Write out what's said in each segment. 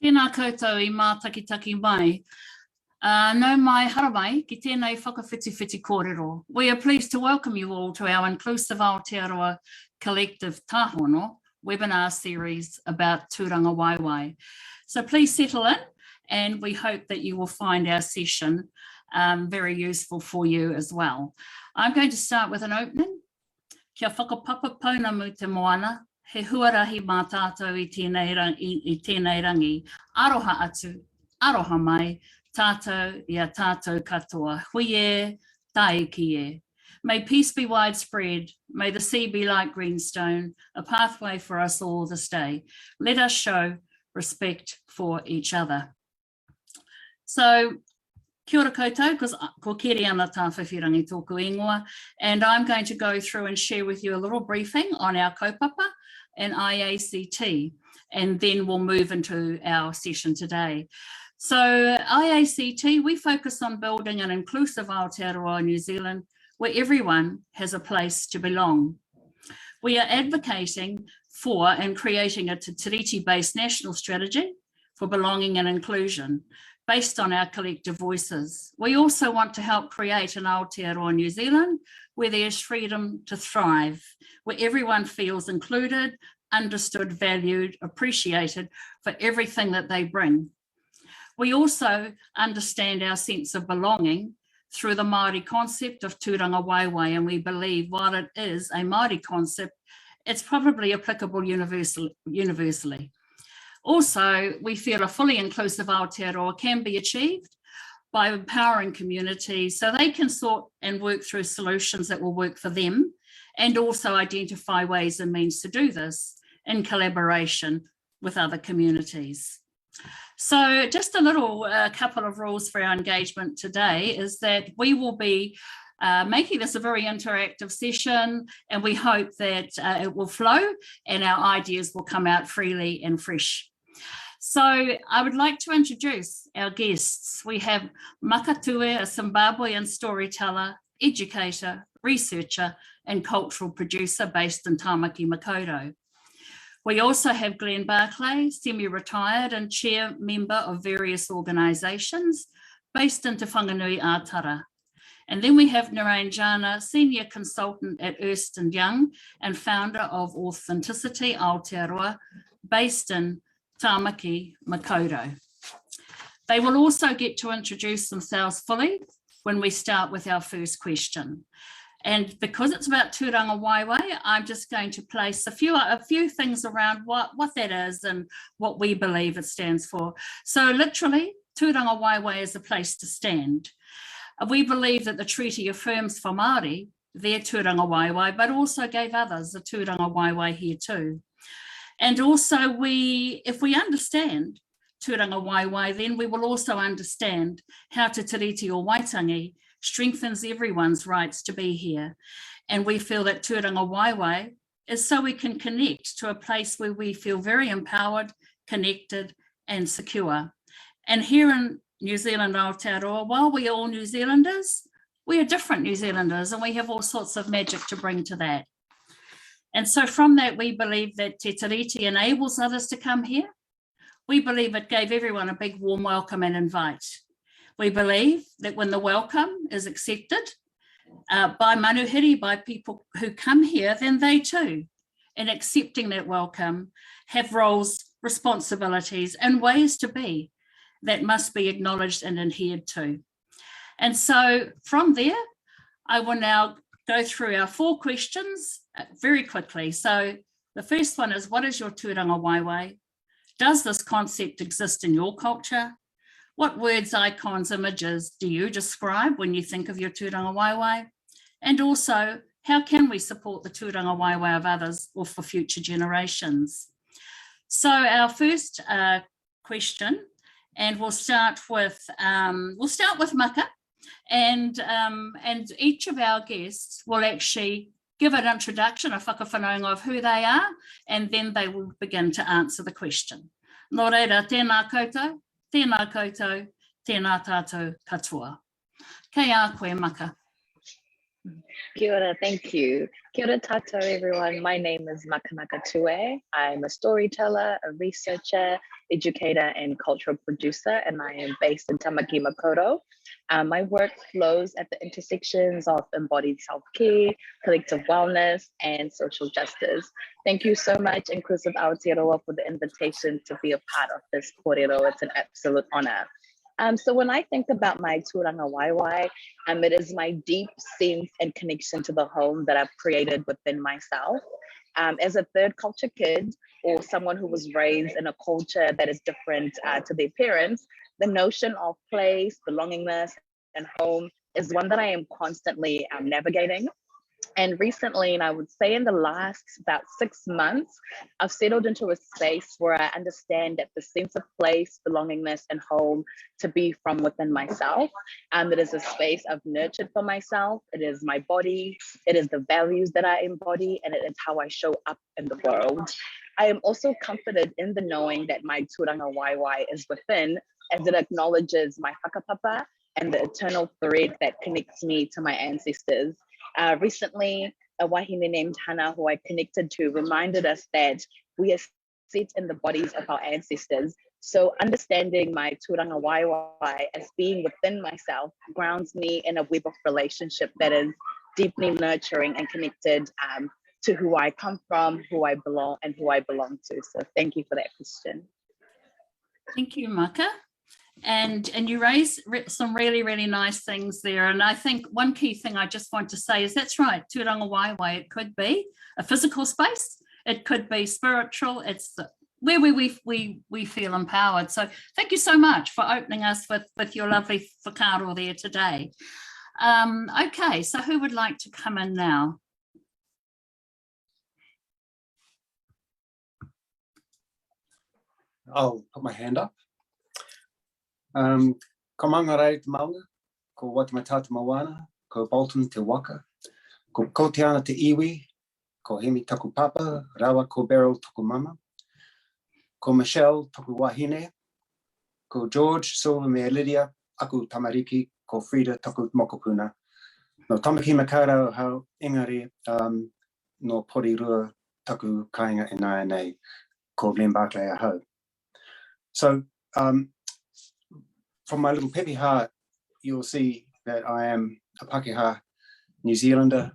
Tēnā koutou I mā takitaki mai. No mai haramai ki tēnei whakawhitiwhiti kōrero. We are pleased to welcome you all to our inclusive Aotearoa collective tāhono webinar series about Tūrangawaewae. So please settle in and we hope that you will find our session very useful for you as well. I'm going to start with an opening. Kia whakapapa pauna mu te moana. He huarahi mā tātou I tēnei rangi, aroha atu, aroha mai, tātou I a tātou katoa, hui e, tae ki e. May peace be widespread, may the sea be like greenstone, a pathway for us all this day. Let us show respect for each other. So, kia ora koutou, ko Keriana Tawhiwhirangi tōku ingoa, and I'm going to go through and share with you a little briefing on our kaupapa and IACT, and then we'll move into our session today. So IACT, we focus on building an inclusive Aotearoa New Zealand where everyone has a place to belong. We are advocating for and creating a Te Tiriti-based national strategy for belonging and inclusion based on our collective voices. We also want to help create an Aotearoa New Zealand where there's freedom to thrive, where everyone feels included, understood, valued, appreciated for everything that they bring. We also understand our sense of belonging through the Māori concept of Tūrangawaewae, and we believe while it is a Māori concept, it's probably applicable universally. Also, we feel a fully inclusive Aotearoa can be achieved by empowering communities so they can sort and work through solutions that will work for them, and also identify ways and means to do this in collaboration with other communities. So just a little couple of rules for our engagement today is that we will be making this a very interactive session, and we hope that it will flow and our ideas will come out freely and fresh. So I would like to introduce our guests. We have Tuwe, a Zimbabwean storyteller, educator, researcher, and cultural producer based in Tāmaki, Makaurau. We also have Glenn Barclay, semi-retired and chair member of various organisations based in Te Whanganui Ātara. And then we have Nurain Janah, senior consultant at Ernst & Young and founder of Authenticity Aotearoa, based in Tāmaki, Makaurau. They will also get to introduce themselves fully when we start with our first question. And because it's about Tūrangawaewae, I'm just going to place a few things around what that is and what we believe it stands for. So literally, Tūrangawaewae is a place to stand. We believe that the treaty affirms for Māori their Tūrangawaewae, but also gave others a Tūrangawaewae here too. And also if we understand Tūrangawaewae, then we will also understand how Te Tiriti o Waitangi strengthens everyone's rights to be here. And we feel that Tūrangawaewae is so we can connect to a place where we feel very empowered, connected and secure. And here in New Zealand Aotearoa, while we are all New Zealanders, we are different New Zealanders and we have all sorts of magic to bring to that. And so from that, we believe that Te Tiriti enables others to come here. We believe it gave everyone a big warm welcome and invite. We believe that when the welcome is accepted by manuhiri, by people who come here, then they too, in accepting that welcome, have roles, responsibilities and ways to be that must be acknowledged and adhered to. And so from there, I will now go through our 4 questions very quickly. So the first one is, what is your Tūrangawaewae? Does this concept exist in your culture? What words, icons, images do you describe when you think of your Tūrangawaewae? And also, how can we support the Tūrangawaewae of others or for future generations? So our first question, and we'll start with Maka, and each of our guests will actually give an introduction, a whakawhanaunga of who they are, and then they will begin to answer the question. Nō reira, tēnā koutou, tēnā koutou, tēnā tātou katoa. Kei a koe, Maka. Kia ora, thank you. Kia ora tātou, everyone. My name is Makanaka Tuwe. I'm a storyteller, a researcher, educator, and cultural producer, and I am based in Tamaki Makaurau. My work flows at the intersections of embodied self-care, collective wellness, and social justice. Thank you so much, Inclusive Aotearoa, for the invitation to be a part of this kōrero. It's an absolute honor. So when I think about my tūrangawaewae, it is my deep sense and connection to the home that I've created within myself. As a third culture kid, or someone who was raised in a culture that is different to their parents, the notion of place, belongingness, and home is one that I am constantly navigating. And recently, and I would say in the last about 6 months, I've settled into a space where I understand that the sense of place, belongingness, and home to be from within myself. It is a space I've nurtured for myself. It is my body. It is the values that I embody, and it is how I show up in the world. I am also comforted in the knowing that my tūrangawaewae is within, as it acknowledges my whakapapa and the eternal thread that connects me to my ancestors. Recently, a wahine named Janah, who I connected to, reminded us that we are set in the bodies of our ancestors. So understanding my tūrangawaewae as being within myself grounds me in a web of relationship that is deeply nurturing and connected to who I come from, who I belong, and who I belong to. So thank you for that question. Thank you, Maka. And you raise some really, really nice things there. And I think one key thing I just want to say is that's right, tūrangawaewae, it could be a physical space, it could be spiritual, it's where we feel empowered. So thank you so much for opening us with your lovely whakaaro there today. Okay, so who would like to come in now? I'll put my hand up. Ko mangarai te maunga, ko Watamatata Moana, ko Bolton te waka, ko Kotiana te iwi, ko Hemi taku papa, rawa ko Beryl taku mama, ko Michelle taku wahine, ko George, Silva me Lydia, aku tamariki, ko Frida taku mokopuna. No tamaki makara hau engari no porirua taku kainga e nai nei, ko Glenn Barclay a hau. So, from my little peppy heart, you'll see that I am a Pākehā New Zealander.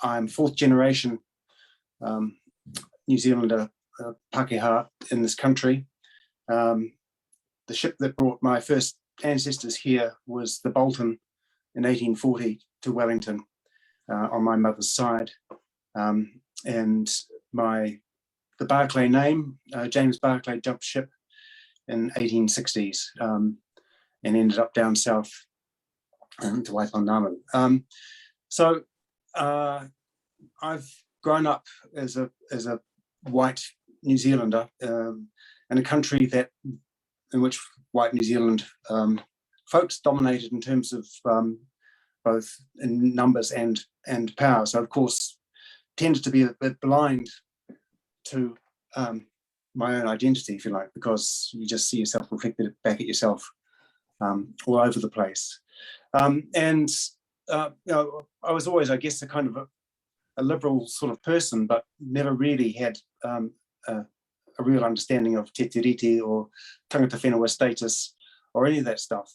I'm fourth generation New Zealander Pākehā in this country. The ship that brought my first ancestors here was the Bolton in 1840 to Wellington on my mother's side. And the Barclay name, James Barclay, jumped ship in 1860s. And ended up down south to Waipanamu. So I've grown up as a white New Zealander in a country in which white New Zealand folks dominated in terms of both in numbers and power. So of course tended to be a bit blind to my own identity, if you like, because you just see yourself reflected back at yourself all over the place. You know, I was always, I guess, a kind of a liberal sort of person, but never really had a real understanding of te tiriti or tangata whenua status or any of that stuff.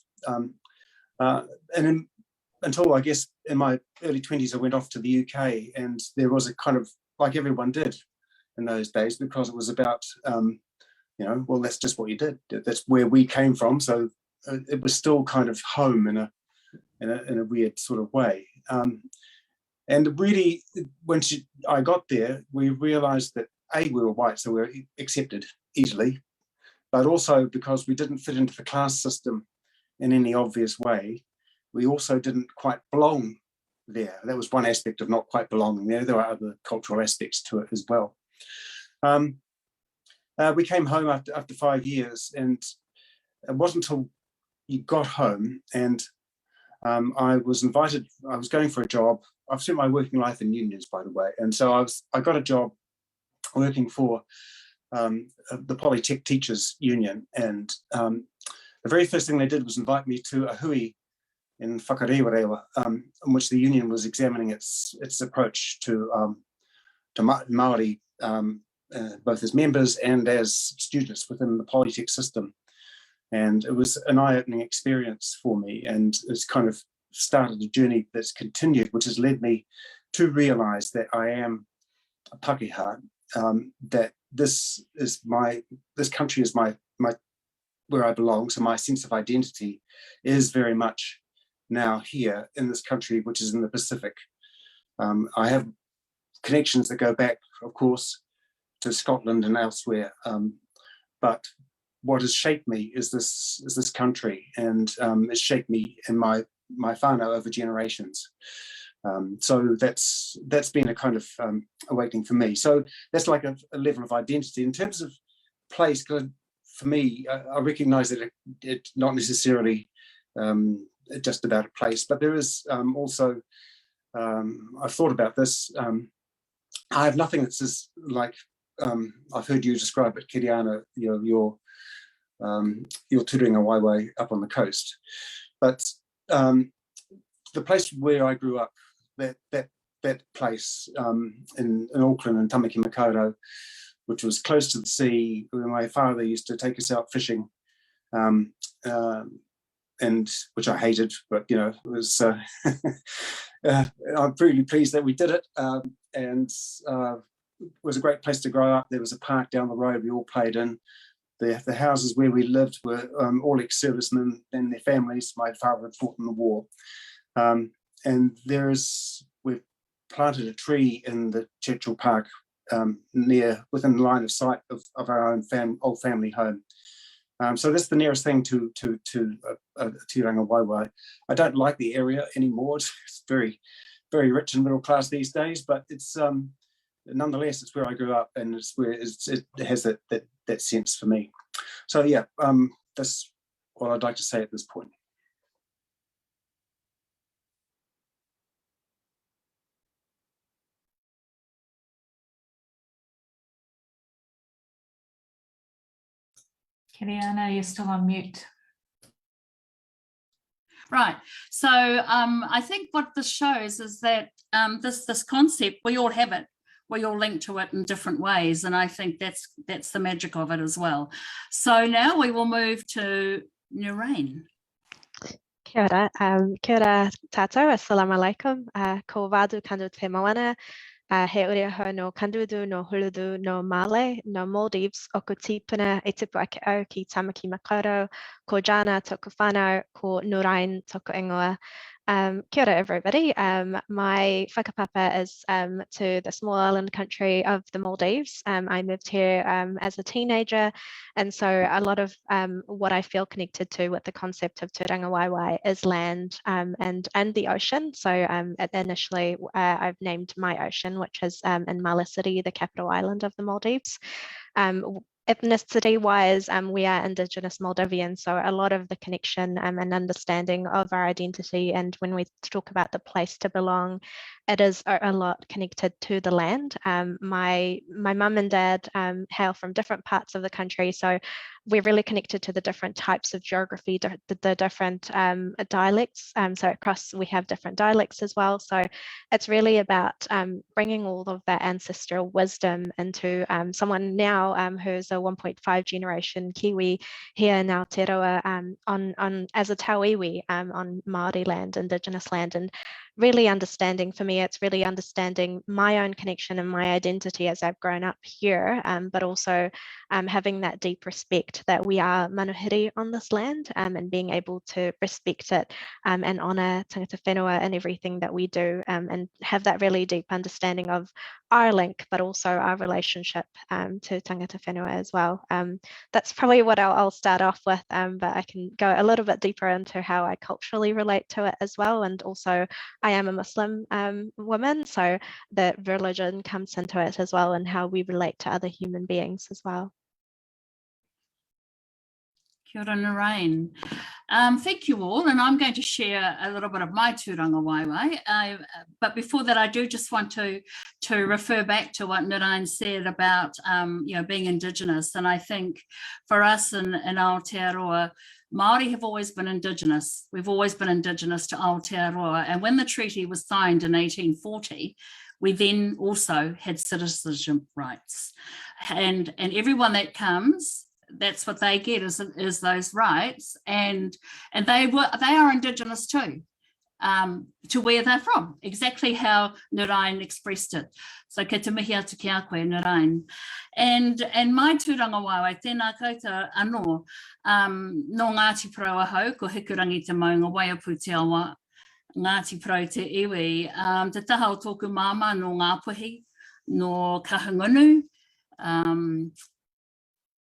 Until I guess in my early 20s, I went off to the UK, and there was a kind of, like everyone did in those days, because it was about, you know, well, that's just what you did. That's where we came from. So it was still kind of home in a weird sort of way. And really, once I got there, we realized that A, we were white, so we were accepted easily, but also because we didn't fit into the class system in any obvious way, we also didn't quite belong there. That was one aspect of not quite belonging there. There were other cultural aspects to it as well. We came home after 5 years, and it wasn't until you got home and I was invited. I was going for a job. I've spent my working life in unions, by the way, and so I got a job working for the Polytech Teachers Union, and the very first thing they did was invite me to a hui in whakaaro, in which the union was examining its approach to Māori, both as members and as students within the Polytech system. And it was an eye-opening experience for me, and it's kind of started a journey that's continued, which has led me to realise that I am a Pākehā, that this country is my where I belong. So my sense of identity is very much now here in this country, which is in the Pacific. I have connections that go back, of course, to Scotland and elsewhere, but what has shaped me is this country, and it's shaped me in my whānau over generations. So that's been a kind of awakening for me. So that's like a level of identity. In terms of place, for me, I recognise that it's not necessarily just about a place, but there is also, I've thought about this, I have nothing that's as like, I've heard you describe it, Keriana, your Tūrangawaewae up on the coast. But the place where I grew up, that place in Auckland and Tamaki Makaurau, which was close to the sea, where my father used to take us out fishing, and which I hated, but it was. I'm really pleased that we did it, and it was a great place to grow up. There was a park down the road we all played in. The houses where we lived were all ex-servicemen and their families. My father had fought in the war, and we've planted a tree in the Churchill Park within the line of sight of our own old family home. So that's the nearest thing to Tūrangawaewae. I don't like the area anymore. It's very, very rich and middle class these days, but it's nonetheless it's where I grew up, and it's where it has that sense for me. So yeah, that's what I'd like to say at this point. Keriana, you're still on mute. Right. So I think what this shows is that this concept, we all have it. We all link to it in different ways, and I think that's the magic of it as well. So now we will move to Nurain. Kia ora, tātou, assalamu alaikum, ko wādu kandu te moana, he uri ho no kandudu, no huludu, no Male, no Maldives, o ko tipuna e tipu ake au ki Tamaki Makaurau, ko Janah toku whānau, ko Nurain toku ingoa. Kia ora everybody. My whakapapa is to the small island country of the Maldives. I moved here as a teenager, and so a lot of what I feel connected to with the concept of Tūrangawaewae is land and the ocean. So initially I've named my ocean, which is in Mala City, the capital island of the Maldives. Ethnicity wise, we are Indigenous Maldivian, so a lot of the connection and understanding of our identity, and when we talk about the place to belong, it is a lot connected to the land. My mum and dad hail from different parts of the country, so we're really connected to the different types of geography, the different dialects. So across, we have different dialects as well. So it's really about bringing all of that ancestral wisdom into someone now who's a 1.5 generation Kiwi here in Aotearoa on as a Tawhiwhirangi on Māori land, Indigenous land, and really understanding, for me, it's really understanding my own connection and my identity as I've grown up here, but also having that deep respect that we are manuhiri on this land, and being able to respect it and honour tangata whenua and everything that we do, and have that really deep understanding of our link, but also our relationship to tangata whenua as well. That's probably what I'll start off with, but I can go a little bit deeper into how I culturally relate to it as well. And also I am a Muslim woman, so that religion comes into it as well, and how we relate to other human beings as well. Kia ora, Nurain. Thank you all, and I'm going to share a little bit of my tūrangawaewae. But before that, I do just want to refer back to what Nurain said about being Indigenous. And I think for us in Aotearoa, Māori have always been Indigenous. We've always been Indigenous to Aotearoa. And when the treaty was signed in 1840, we then also had citizenship rights. And everyone that comes, that's what they get is those rights, and they are Indigenous too, to where they're from, exactly how Nurain expressed it. So ke te mihi atu ki a koe, Nurain. And my tūrangawaewae, tēnā koutou anō, no Ngāti Porou ahau, ko hikurangi te maunga waiapu te awa, Ngāti Porou te iwi, te taha o tōku māma no Ngāpuhi, no Kahungunu,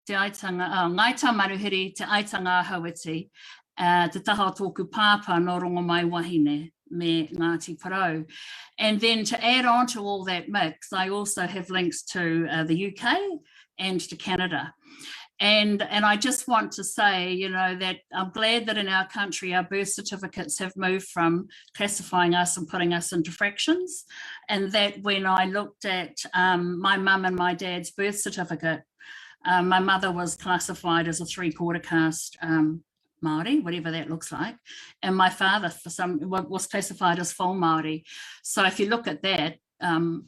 te aitanga, Ngaita Maruhiri, te aitanga Hawiti, te taha o tōku pāpā no rongo mai wahine me Ngāti Porou. And then to add on to all that mix, I also have links to the UK and to Canada. And I just want to say, that I'm glad that in our country, our birth certificates have moved from classifying us and putting us into fractions. And that when I looked at my mum and my dad's birth certificate, my mother was classified as a 3/4 caste Māori, whatever that looks like, and my father was classified as full Māori. So if you look at that,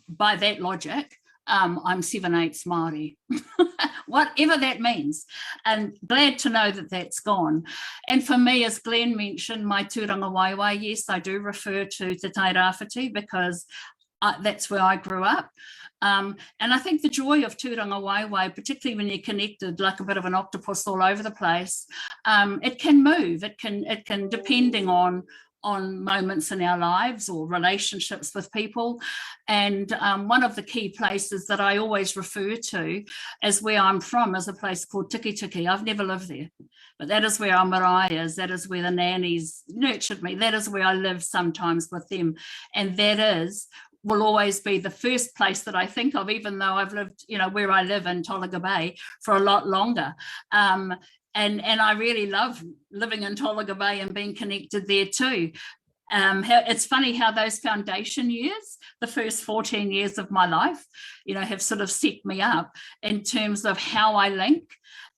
by that logic, I'm 7/8 Māori, whatever that means, and glad to know that that's gone. And for me, as Glenn mentioned, my tūrangawaewae, yes, I do refer to Te Tai Rāwhiti because that's where I grew up. And I think the joy of tūrangawaewae, particularly when you're connected like a bit of an octopus all over the place, it can move, it can depending on moments in our lives or relationships with people. And one of the key places that I always refer to as where I'm from is a place called Tiki Tiki. I've never lived there, but that is where our marae is, that is where the nannies nurtured me, that is where I live sometimes with them, and that will always be the first place that I think of, even though I've lived, where I live in Tolaga Bay for a lot longer. And I really love living in Tolaga Bay and being connected there too. It's funny how those foundation years, the first 14 years of my life, have sort of set me up in terms of how I link.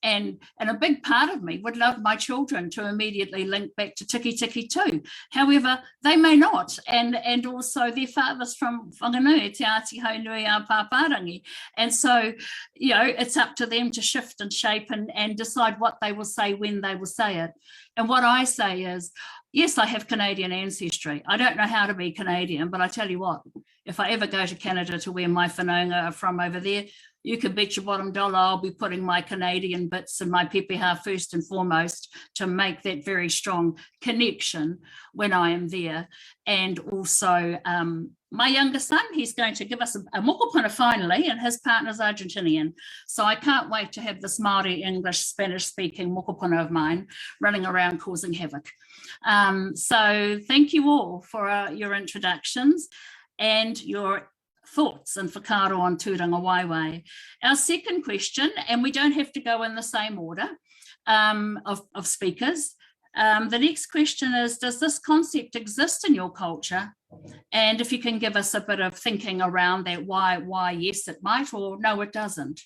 And a big part of me would love my children to immediately link back to Tiki Tiki too. However, they may not. And also their fathers from Whanganui, Te Āti Haunui a Pāpārangi. And so, it's up to them to shift and shape and decide what they will say when they will say it. And what I say is, yes, I have Canadian ancestry. I don't know how to be Canadian, but I tell you what, if I ever go to Canada to where my whanaunga are from over there, you can bet your bottom dollar I'll be putting my Canadian bits and my pepeha first and foremost to make that very strong connection when I am there. And also my younger son, he's going to give us a mokopuna finally, and his partner's Argentinian. So I can't wait to have this Māori, English, Spanish-speaking mokopuna of mine running around causing havoc. So thank you all for your introductions and your thoughts and whakaaro on tūrangawaewae. Our second question, and we don't have to go in the same order of speakers. The next question is, does this concept exist in your culture? And if you can give us a bit of thinking around that, why yes it might, or no it doesn't.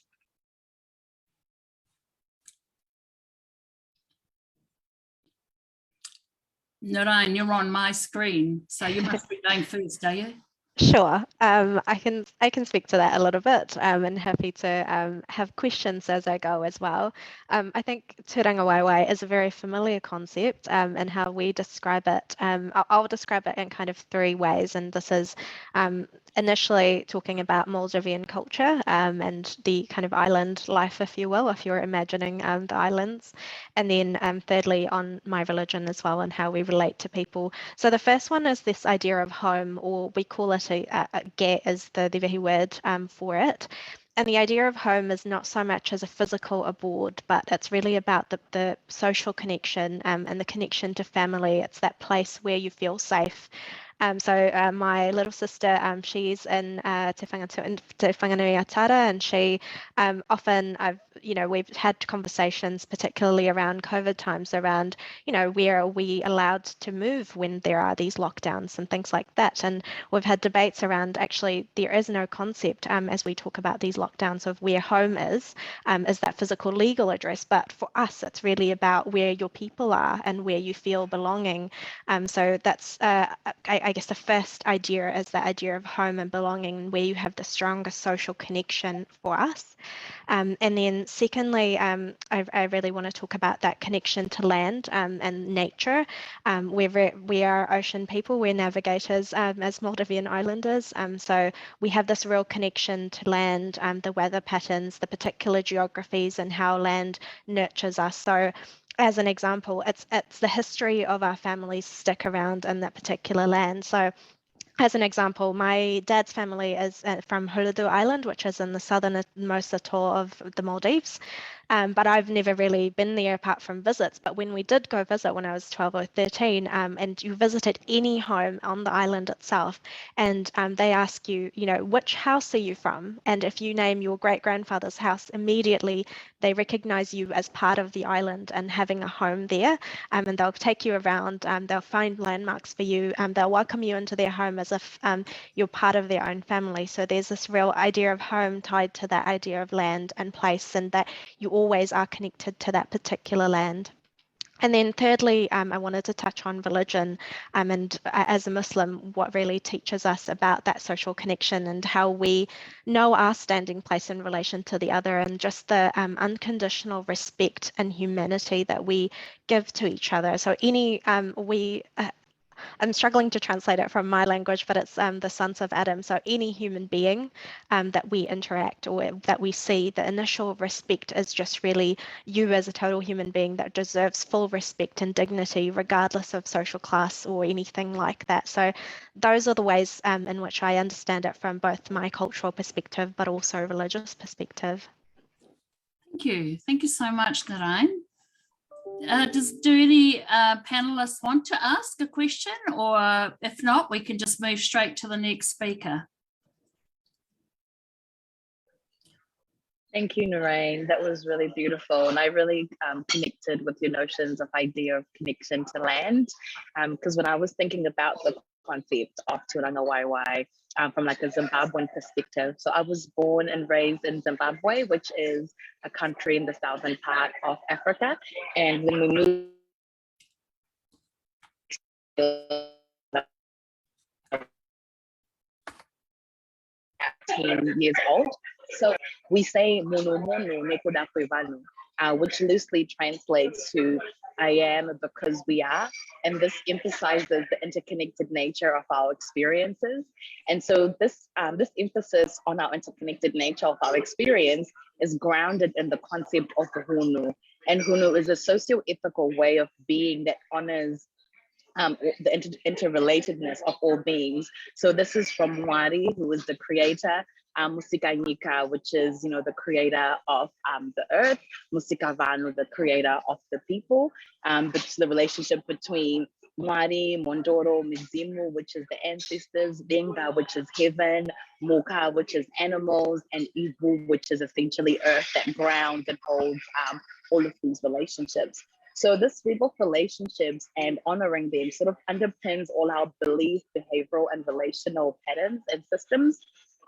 Nurain, you're on my screen, so you must be going first, are you? Sure, I can speak to that a little bit, and happy to have questions as I go as well. I think tūrangawaewae is a very familiar concept, and how we describe it. I'll describe it in kind of three ways, and this is initially talking about Maldivian culture and the kind of island life, if you will, if you're imagining the islands, and then thirdly on my religion as well and how we relate to people. So the first one is this idea of home, or we call it ge is the vehi word for it. And the idea of home is not so much as a physical abode, but it's really about the social connection and the connection to family. It's that place where you feel safe. So my little sister, she's in Te Whanganui Atara, and she often, I've we've had conversations, particularly around COVID times, around, where are we allowed to move when there are these lockdowns and things like that. And we've had debates around, actually, there is no concept as we talk about these lockdowns of where home is that physical legal address. But for us, it's really about where your people are and where you feel belonging. So that's, I guess, the first idea is the idea of home and belonging, where you have the strongest social connection for us. And then secondly, I really want to talk about that connection to land and nature. We are ocean people, we're navigators as Maldivian islanders. So we have this real connection to land, the weather patterns, the particular geographies, and how land nurtures us. So as an example, it's the history of our families stick around in that particular land. So as an example, my dad's family is from Huludu Island, which is in the southernmost atoll of the Maldives. But I've never really been there apart from visits. But when we did go visit when I was 12 or 13, and you visited any home on the island itself, and they ask you, which house are you from? And if you name your great-grandfather's house, immediately they recognize you as part of the island and having a home there. And they'll take you around, they'll find landmarks for you, they'll welcome you into their home as if you're part of their own family. So there's this real idea of home tied to that idea of land and place, and that you always are connected to that particular land. And then thirdly, I wanted to touch on religion, and as a Muslim, what really teaches us about that social connection and how we know our standing place in relation to the other, and just the unconditional respect and humanity that we give to each other. So I'm struggling to translate it from my language, but it's the sons of Adam. So any human being that we interact or that we see, the initial respect is just really you as a total human being that deserves full respect and dignity, regardless of social class or anything like that. So those are the ways in which I understand it from both my cultural perspective, but also religious perspective. Thank you. Thank you so much, Nurain. Do any panelists want to ask a question, or if not, we can just move straight to the next speaker? Thank you, Nurain. That was really beautiful. And I really connected with your notions of idea of connection to land. Because when I was thinking about the concept of Tūrangawaewae from like a Zimbabwean perspective. So I was born and raised in Zimbabwe, which is a country in the southern part of Africa. And when we moved 10 years old. So we say mono mono nekodape vanu, which loosely translates to I am because we are. And this emphasizes the interconnected nature of our experiences. And so this emphasis on our interconnected nature of our experience is grounded in the concept of hunu. And hunu is a socio-ethical way of being that honors the interrelatedness of all beings. So this is from Māori, who is the creator, Musika Nika, which is, the creator of the earth, Musika Vanu, the creator of the people, but the relationship between Māori, Mondoro, Mizimu, which is the ancestors, Denga, which is heaven, Moka, which is animals, and Ivu, which is essentially earth that grounds and holds all of these relationships. So this web of relationships and honoring them sort of underpins all our belief, behavioral, and relational patterns and systems.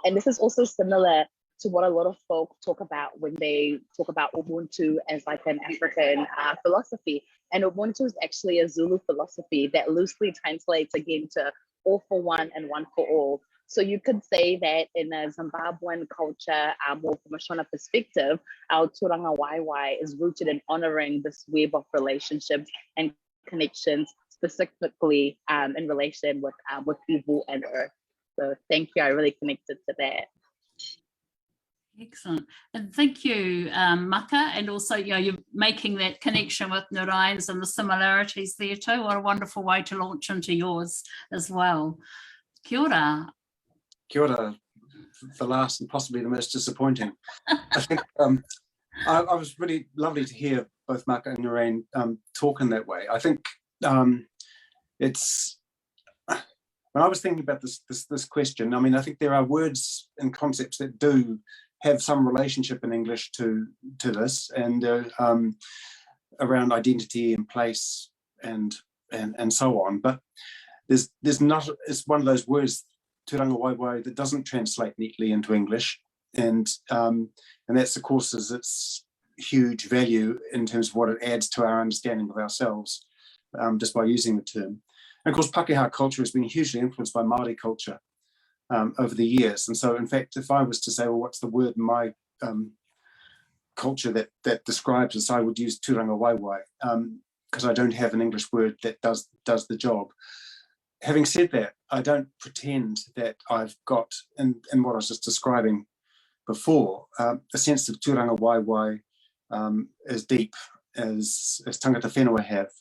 And this is also similar to what a lot of folk talk about when they talk about Ubuntu as like an African philosophy. And Ubuntu is actually a Zulu philosophy that loosely translates again to all for one and one for all. So you could say that in a Zimbabwean culture, or from a Shona perspective, our Tūrangawaewae is rooted in honoring this web of relationships and connections, specifically in relation with Ivu and Earth. So thank you, I really connected to that. Excellent. And thank you, Maka, and also you're making that connection with Nurain's and the similarities there too. What a wonderful way to launch into yours as well. Kia ora. Kia ora, the last and possibly the most disappointing. I think I was really lovely to hear both Maka and Nurain talk in that way. I think it's, when I was thinking about this question, I mean, I think there are words and concepts that do have some relationship in English to this, and around identity and place and so on. But there's not, it's one of those words, tūrangawaewae, that doesn't translate neatly into English, and that's, of course, is its huge value in terms of what it adds to our understanding of ourselves, just by using the term. And of course, Pākehā culture has been hugely influenced by Māori culture over the years. And so, in fact, if I was to say, well, what's the word in my culture that describes us, I would use tūrangawaewae, because I don't have an English word that does the job. Having said that, I don't pretend that I've got, in what I was just describing before, a sense of tūrangawaewae as deep as tangata whenua have.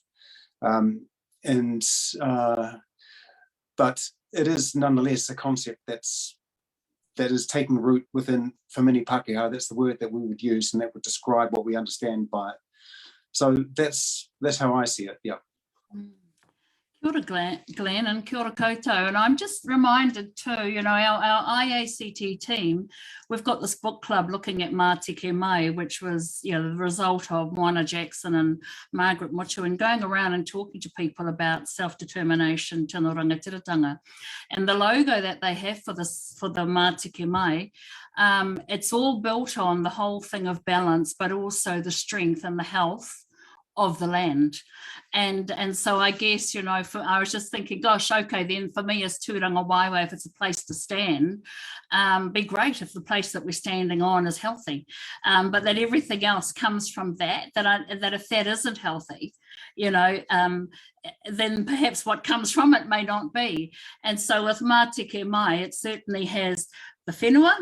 But it is nonetheless a concept that is taking root within, for many Pākehā, that's the word that we would use, and that would describe what we understand by it. So that's how I see it, yeah. Kia ora, Glenn, and kia ora koutou. And I'm just reminded too, you know, our IACT team, we've got this book club looking at Mātike Mai, which was, you know, the result of Moana Jackson and Margaret Mutu, and going around and talking to people about self-determination, tino rangatiratanga. And the logo that they have for the Mātike Mai, it's all built on the whole thing of balance, but also the strength and the health of the land. And so I guess, you know, I was just thinking, gosh, okay, then for me as tūrangawaewae, if it's a place to stand, be great if the place that we're standing on is healthy, but that everything else comes from that if that isn't healthy, you know, then perhaps what comes from it may not be. And so with Mātike Mai, it certainly has the whenua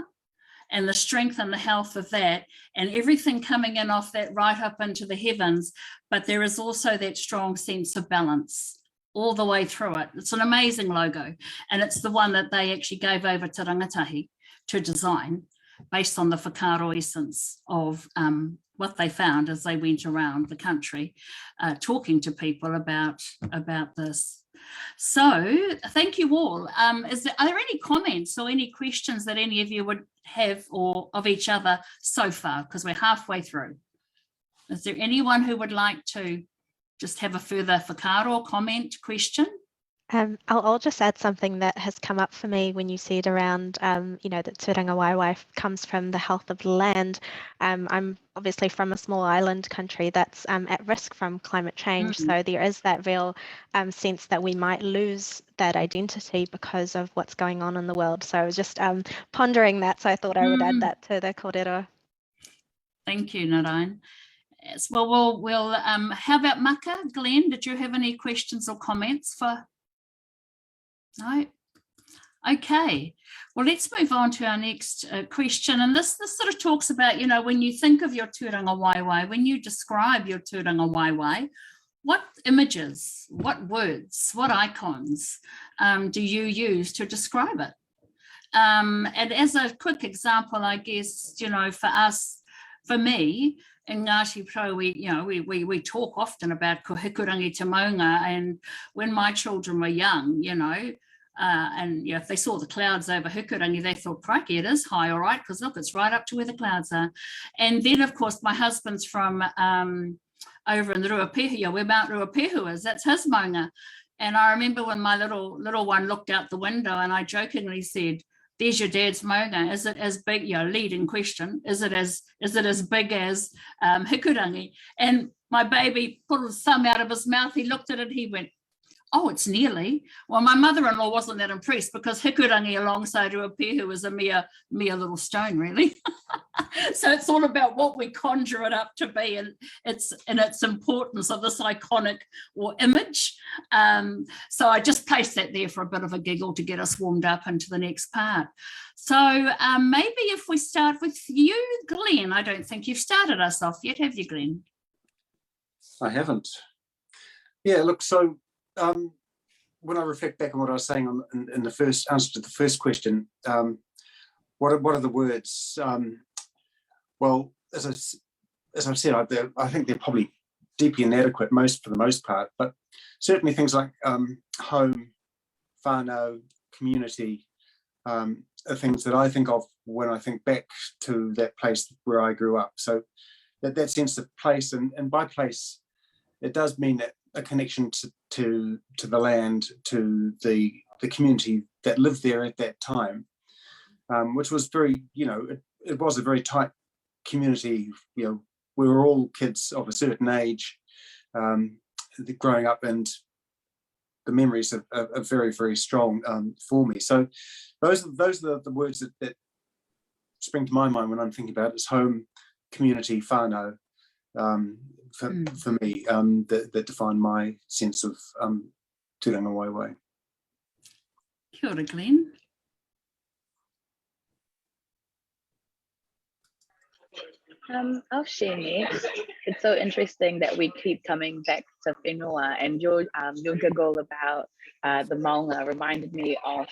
and the strength and the health of that, and everything coming in off that right up into the heavens. But there is also that strong sense of balance all the way through it. It's an amazing logo, and it's the one that they actually gave over to Rangatahi to design based on the whakaaro essence of what they found as they went around the country talking to people about this. So thank you all. Are there any comments or any questions that any of you would have or of each other so far? Because we're halfway through. Is there anyone who would like to just have a further whakaaro, comment, question? I'll just add something that has come up for me when you said around, you know, that tūrangawaewae comes from the health of the land. I'm obviously from a small island country that's at risk from climate change. So there is that real sense that we might lose that identity because of what's going on in the world. So I was just pondering that. So I thought I would add that to the kōrero. Thank you, Nurain. Yes, well, we'll how about Maka? Glenn, did you have any questions or comments for? No? Okay, well, let's move on to our next question. And this sort of talks about, you know, when you think of your tūrangawaewae, when you describe your tūrangawaewae, what images, what words, what icons do you use to describe it? And as a quick example, I guess, you know, for us, for me, in Ngāti Pro, we talk often about ko hikurangi te maunga, and when my children were young, you know, and if they saw the clouds over Hikurangi, they thought, crikey, it is high, all right, because look, it's right up to where the clouds are. And then, of course, my husband's from over in Ruapehu, where Mount Ruapehu is, that's his maunga. And I remember when my little one looked out the window, and I jokingly said, there's your dad's maunga. Is it as big, you know, leading question, is it as big as Hikurangi? And my baby pulled his thumb out of his mouth, he looked at it, he went, oh, it's nearly. Well, my mother-in-law wasn't that impressed, because Hikurangi alongside Ruapehu is a mere little stone, really. So it's all about what we conjure it up to be, and its importance of this iconic or image. So I just placed that there for a bit of a giggle to get us warmed up into the next part. So maybe if we start with you, Glenn. I don't think you've started us off yet, have you, Glenn? I haven't. Yeah, look, so when I reflect back on what I was saying in the first answer to the first question, what are the words? Well, as I've said, I think they're probably deeply inadequate for the most part, but certainly things like home, whānau, community, are things that I think of when I think back to that place where I grew up. So that sense of place, and by place, it does mean that a connection to the land, to the community that lived there at that time, which was very, it was a very tight community. We were all kids of a certain age, growing up, and the memories are very, very strong for me. So those are the words that spring to my mind when I'm thinking about it. It's home, community, whānau, for me, that define my sense of Tūrangawaewae. Kia ora, Glenn. I'll share next. It's so interesting that we keep coming back to whenua, and your giggle about the maunga reminded me of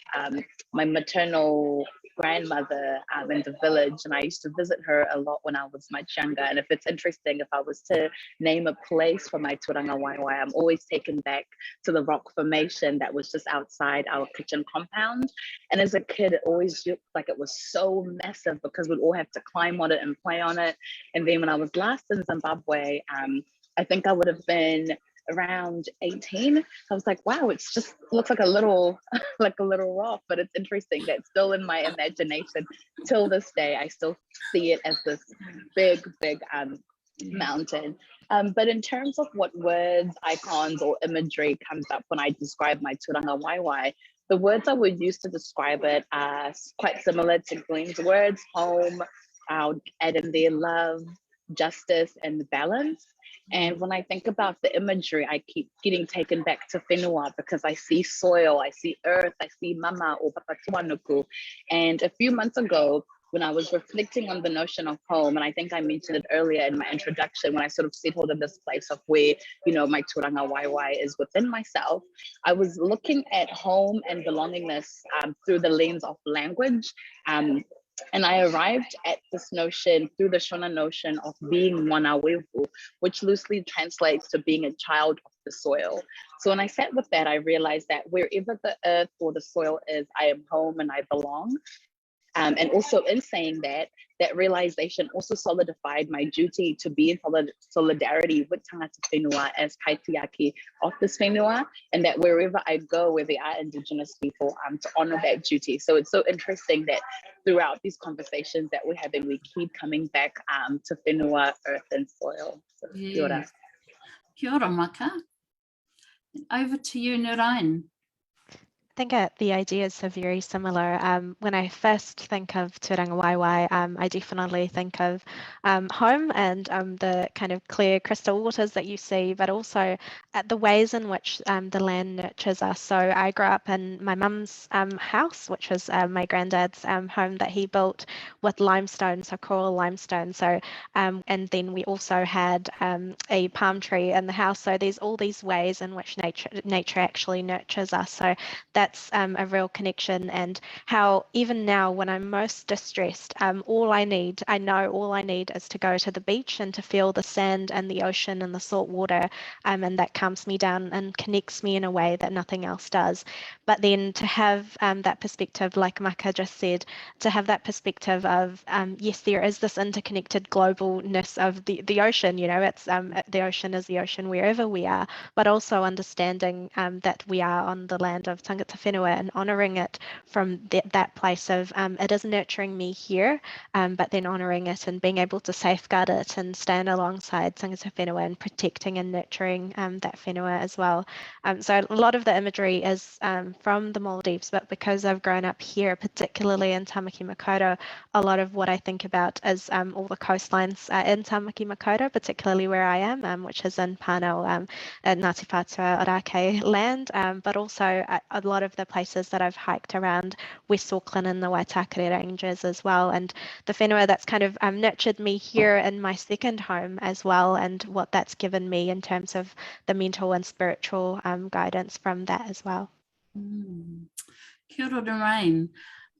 my maternal grandmother in the village, and I used to visit her a lot when I was much younger. And if it's interesting, if I was to name a place for my tūrangawaewae, I'm always taken back to the rock formation that was just outside our kitchen compound. And as a kid, it always looked like it was so massive because we'd all have to climb on it and play on it. And then when I was last in Zimbabwe, I think I would have been around 18. I was like, wow, it's just looks like a little rock, but it's interesting that still in my imagination till this day I still see it as this big mountain. But in terms of what words, icons, or imagery comes up when I describe my tūrangawaewae, the words I would use to describe it are quite similar to Glenn's words: home, I'll add in there love, justice, and balance. And when I think about the imagery, I keep getting taken back to whenua because I see soil, I see earth, I see mama or papatuanuku. And a few months ago, when I was reflecting on the notion of home, and I think I mentioned it earlier in my introduction, when I sort of settled in this place of where, my tūrangawaewae is within myself, I was looking at home and belongingness through the lens of language. And I arrived at this notion through the Shona notion of being wana wewu, which loosely translates to being a child of the soil. So when I sat with that, I realized that wherever the earth or the soil is, I am home and I belong. And also in saying that realization also solidified my duty to be in solidarity with tangata whenua as kaitiaki of this whenua, and that wherever I go where there are Indigenous people, to honor that duty. So it's so interesting that throughout these conversations that we're having, we keep coming back to whenua, earth and soil. So, kia ora. Kia ora, Maka. Over to you, Nurain. I think the ideas are very similar. When I first think of Tūrangawaewae, I definitely think of home and the kind of clear crystal waters that you see, but also the ways in which the land nurtures us. So I grew up in my mum's house, which was my granddad's home that he built with limestone, so coral limestone. So and then we also had a palm tree in the house. So there's all these ways in which nature actually nurtures us. So that's a real connection, and how even now when I'm most distressed, all I need is to go to the beach and to feel the sand and the ocean and the salt water, and that calms me down and connects me in a way that nothing else does. But then to have that perspective, like Maka just said, to have that perspective of yes, there is this interconnected globalness of the ocean. It's the ocean is the ocean wherever we are, but also understanding that we are on the land of tangata whenua and honouring it from that place of it is nurturing me here, but then honouring it and being able to safeguard it and stand alongside tangata whenua and protecting and nurturing that whenua as well. So a lot of the imagery is from the Maldives, but because I've grown up here, particularly in Tamaki Makaurau, a lot of what I think about is all the coastlines in Tamaki Makaurau, particularly where I am, which is in Pānau, Ngāti Whātua Ōrākei land, but also a lot of the places that I've hiked around West Auckland and the Waitakere Ranges as well, and the whenua that's kind of nurtured me here in my second home as well, and what that's given me in terms of the mental and spiritual guidance from that as well. Kia ora, Nurain.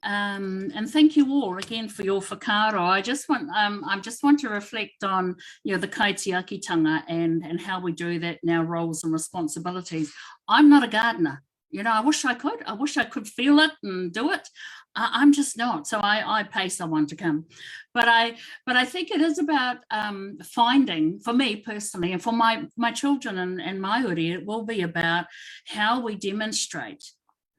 And thank you all again for your whakaaro. I just want to reflect on the kaitiakitanga and how we do that in our roles and responsibilities. I'm not a gardener. You know, I wish I could feel it and do it. I'm just not. So I pay someone to come. But I think it is about finding, for me personally, and for my children and Māori, it will be about how we demonstrate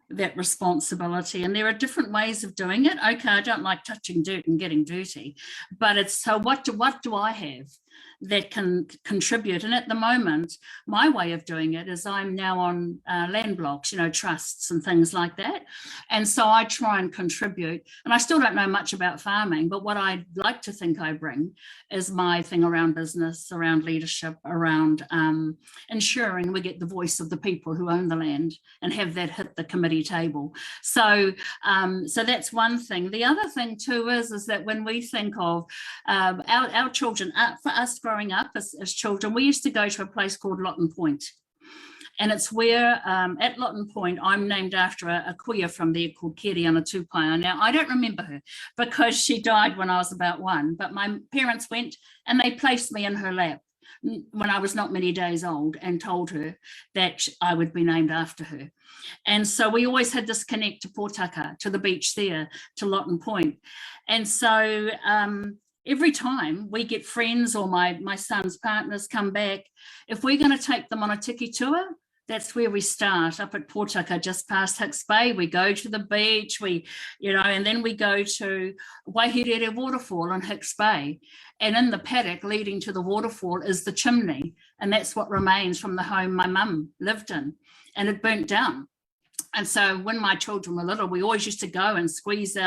that responsibility. And there are different ways of doing it. Okay, I don't like touching dirt and getting dirty, but it's so what do I have that can contribute? And at the moment, my way of doing it is I'm now on land blocks, you know, trusts and things like that. And so I try and contribute, and I still don't know much about farming, but what I'd like to think I bring is my thing around business, around leadership, around ensuring we get the voice of the people who own the land and have that hit the committee table. So so that's one thing. The other thing too is that when we think of our children, for us growing up as children, we used to go to a place called Lawton Point. And it's where at Lawton Point, I'm named after a kuia from there called Keriana tūpaia. Now, I don't remember her because she died when I was about 1, but my parents went and they placed me in her lap when I was not many days old and told her that I would be named after her. And so we always had this connect to Pōtaka, to the beach there, to Lawton Point. And so every time we get friends or my son's partners come back, if we're going to take them on a tiki tour, that's where we start, up at Pōtaka, just past Hicks Bay. We go to the beach, and then we go to Waihirere waterfall in Hicks Bay. And in the paddock leading to the waterfall is the chimney. And that's what remains from the home my mum lived in. And it burnt down. And so when my children were little, we always used to go and squeeze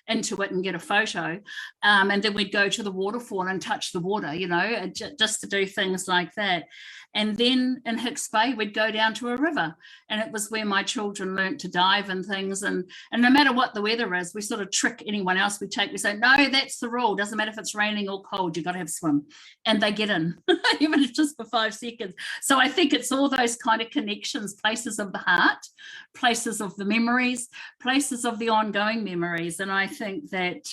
into it and get a photo. And then we'd go to the waterfall and touch the water, you know, just to do things like that. And then in Hicks Bay, we'd go down to a river. And it was where my children learnt to dive and things. And no matter what the weather is, we sort of trick anyone else we take. We say, no, that's the rule. Doesn't matter if it's raining or cold, you've got to have a swim. And they get in, even if just for 5 seconds. So I think it's all those kind of connections, places of the heart, places of the memories, places of the ongoing memories. And I think that,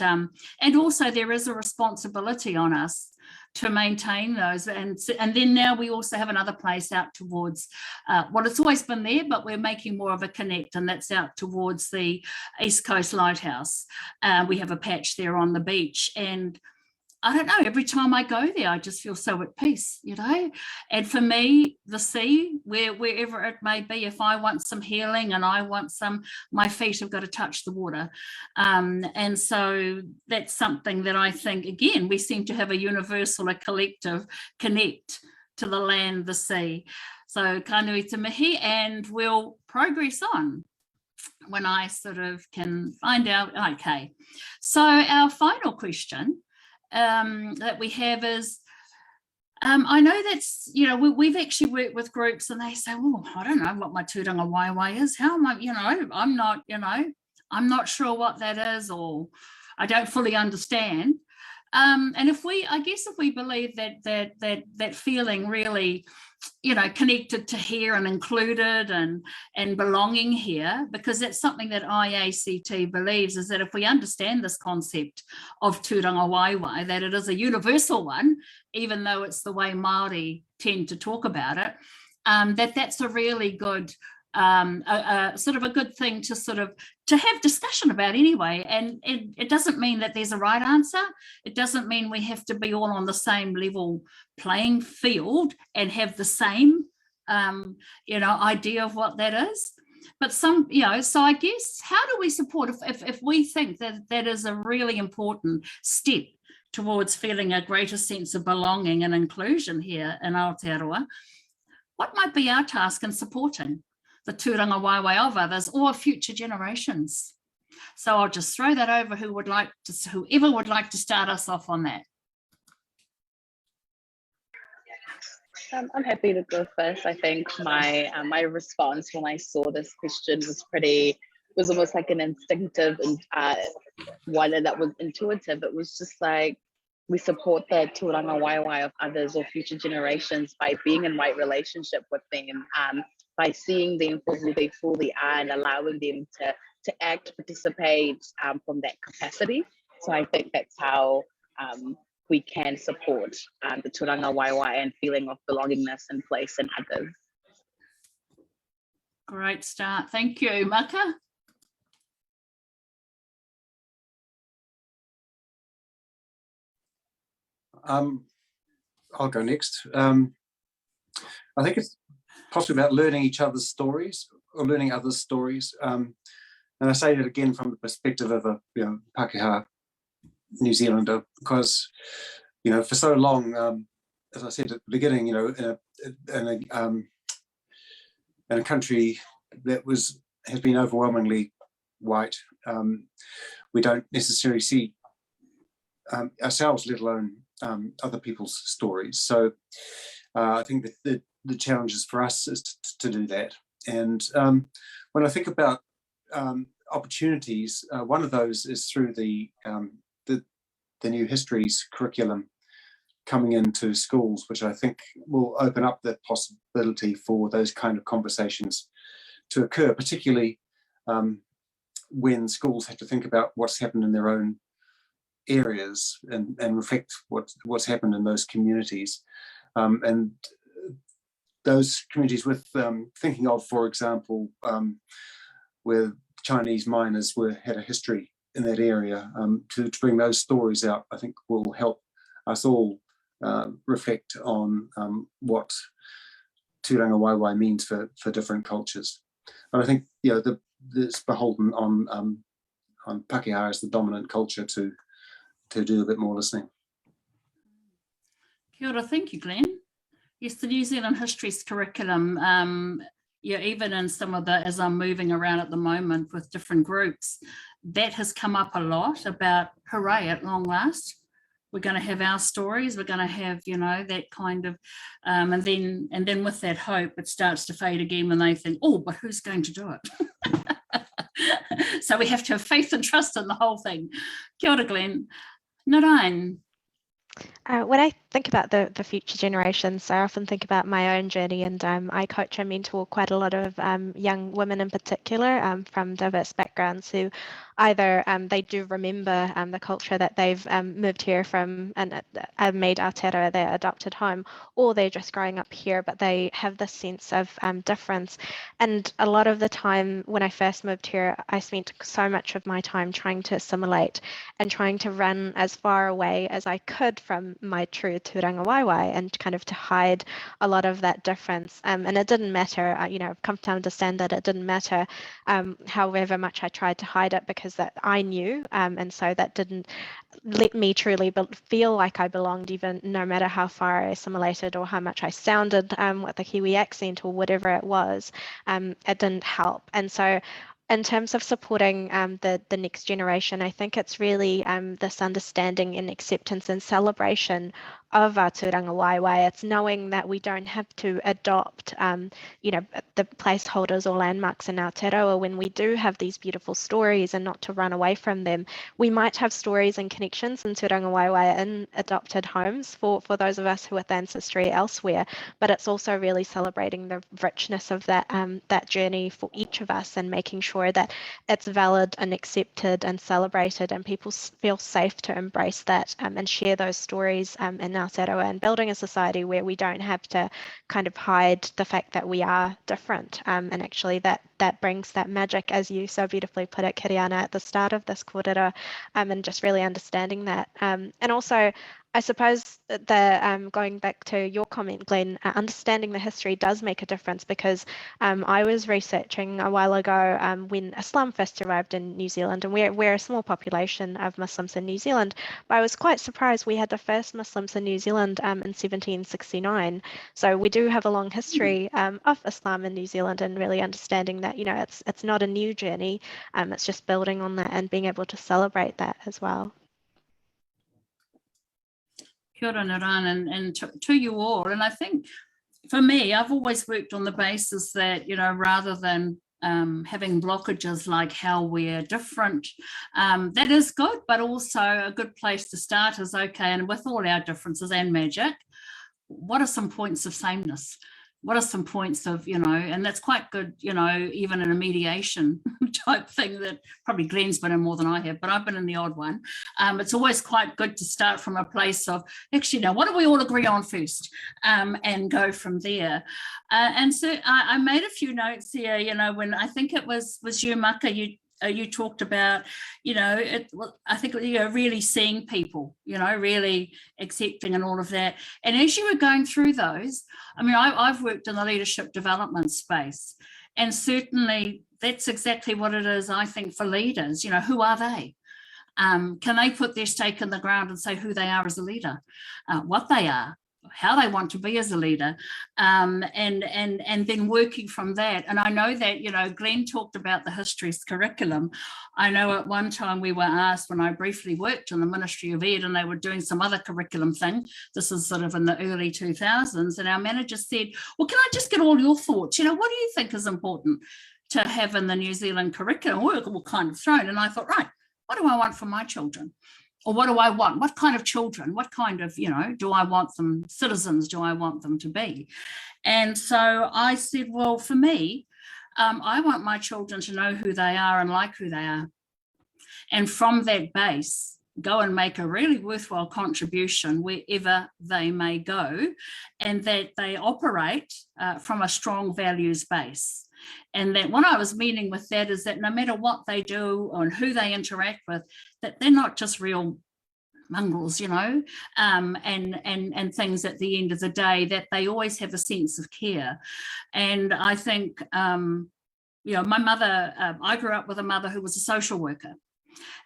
and also there is a responsibility on us to maintain those. And then now we also have another place out towards, it's always been there, but we're making more of a connect, and that's out towards the East Coast Lighthouse. We have a patch there on the beach, and I don't know, every time I go there, I just feel so at peace, you know. And for me, the sea, wherever it may be, if I want some healing and I want my feet have got to touch the water. And so that's something that I think, again, we seem to have a universal, a collective connect to the land, the sea. So ka nui te mihi, and we'll progress on when I sort of can find out. Okay, so our final question that we have is, I know that's, you know, we've actually worked with groups and they say, oh, I don't know what my tūrangawaewae is. How am I, you know, I'm not sure what that is, or I don't fully understand. And if we believe that feeling really, you know, connected to here and included and belonging here, because that's something that IACT believes, is that if we understand this concept of tūrangawaewae, that it is a universal one, even though it's the way Māori tend to talk about it, that's a really good sort of a good thing to have discussion about anyway. And it doesn't mean that there's a right answer. It doesn't mean we have to be all on the same level playing field and have the same, you know, idea of what that is. But some, you know, so I guess, how do we support if we think that that is a really important step towards feeling a greater sense of belonging and inclusion here in Aotearoa? What might be our task in supporting the tūrangawaewae of others or future generations? So I'll just throw that over whoever would like to start us off on that. I'm happy to go first. I think my response when I saw this question was almost like an instinctive and one that was intuitive. It was just like, we support the tūrangawaewae of others or future generations by being in right relationship with them, by seeing them for who they fully are and allowing them to act, participate from that capacity. So I think that's how we can support the tūrangawaewae and feeling of belongingness and place in others. Great start. Thank you, Maka. I'll go next. I think it's possibly about learning each other's stories or learning others' stories. And I say that again from the perspective of a Pākehā New Zealander, because for so long, as I said at the beginning, in a country that has been overwhelmingly white, we don't necessarily see ourselves, let alone other people's stories. So I think that the challenges for us is to do that. And when I think about opportunities, one of those is through the new histories curriculum coming into schools, which I think will open up the possibility for those kind of conversations to occur, particularly when schools have to think about what's happened in their own areas and reflect what's happened in those communities. And those communities with thinking of, for example, where Chinese miners had a history in that area, to bring those stories out, I think will help us all reflect on what Tūrangawaewae means for different cultures. And I think it's beholden on Pākehā as the dominant culture to do a bit more listening. Kia ora, thank you, Glenn. Yes, the New Zealand Histories curriculum, even in some of as I'm moving around at the moment with different groups, that has come up a lot about, hooray, at long last, we're going to have our stories, we're going to have, that kind of, and then with that hope, it starts to fade again when they think, oh, but who's going to do it? So we have to have faith and trust in the whole thing. Kia ora, Glenn. Nurain. When I think about the future generations, I often think about my own journey, and I coach and mentor quite a lot of young women in particular from diverse backgrounds who either they do remember the culture that they've moved here from and made Aotearoa their adopted home, or they're just growing up here, but they have this sense of difference. And a lot of the time when I first moved here, I spent so much of my time trying to assimilate and trying to run as far away as I could from my true tūrangawaewae and kind of to hide a lot of that difference. And it didn't matter, I've come to understand that it didn't matter however much I tried to hide it, because that I knew, and so that didn't let me truly feel like I belonged, even no matter how far I assimilated or how much I sounded with a Kiwi accent or whatever it was, it didn't help. And so in terms of supporting the next generation, I think it's really this understanding and acceptance and celebration of our tūrangawaewae. It's knowing that we don't have to adopt, the placeholders or landmarks in Aotearoa when we do have these beautiful stories, and not to run away from them. We might have stories and connections in tūrangawaewae in adopted homes for those of us who have ancestry elsewhere, but it's also really celebrating the richness of that journey for each of us, and making sure that it's valid and accepted and celebrated, and people feel safe to embrace that and share those stories in Aotearoa, and building a society where we don't have to kind of hide the fact that we are different, and actually that brings that magic, as you so beautifully put it, Keriana, at the start of this kōrero, and just really understanding that. And also, I suppose that going back to your comment, Glenn, understanding the history does make a difference, because I was researching a while ago when Islam first arrived in New Zealand, and we're a small population of Muslims in New Zealand, but I was quite surprised we had the first Muslims in New Zealand in 1769. So we do have a long history of Islam in New Zealand, and really understanding that, it's not a new journey, it's just building on that and being able to celebrate that as well. Kia ora, Nurain, and to you all. And I think for me, I've always worked on the basis that, rather than having blockages like how we're different, that is good, but also a good place to start is, okay, and with all our differences and magic, what are some points of sameness? what are some points of, and that's quite good, even in a mediation type thing that probably Glenn's been in more than I have, but I've been in the odd one. It's always quite good to start from a place of, actually, now, what do we all agree on first, and go from there. And so I made a few notes here, when I think it was you, Maka, you talked about, I think, really seeing people, really accepting and all of that. And as you were going through those, I mean, I've worked in the leadership development space, and certainly that's exactly what it is, I think, for leaders. Who are they? Can they put their stake in the ground and say who they are as a leader, what they are, how they want to be as a leader, and then working from that. And I know that, Glenn talked about the histories curriculum. I know at one time we were asked, when I briefly worked in the Ministry of Ed and they were doing some other curriculum thing, this is sort of in the early 2000s, and our manager said, well, can I just get all your thoughts? What do you think is important to have in the New Zealand curriculum? We were all kind of thrown, and I thought, right, what do I want for my children? Or what do I want? What kind of children? What kind of, do I want them, citizens do I want them to be? And so I said, well, for me, I want my children to know who they are and like who they are. And from that base, go and make a really worthwhile contribution wherever they may go, and that they operate from a strong values base. And that what I was meaning with that is that no matter what they do and who they interact with, that they're not just real mongrels, and things at the end of the day, that they always have a sense of care. And I think, my mother, I grew up with a mother who was a social worker.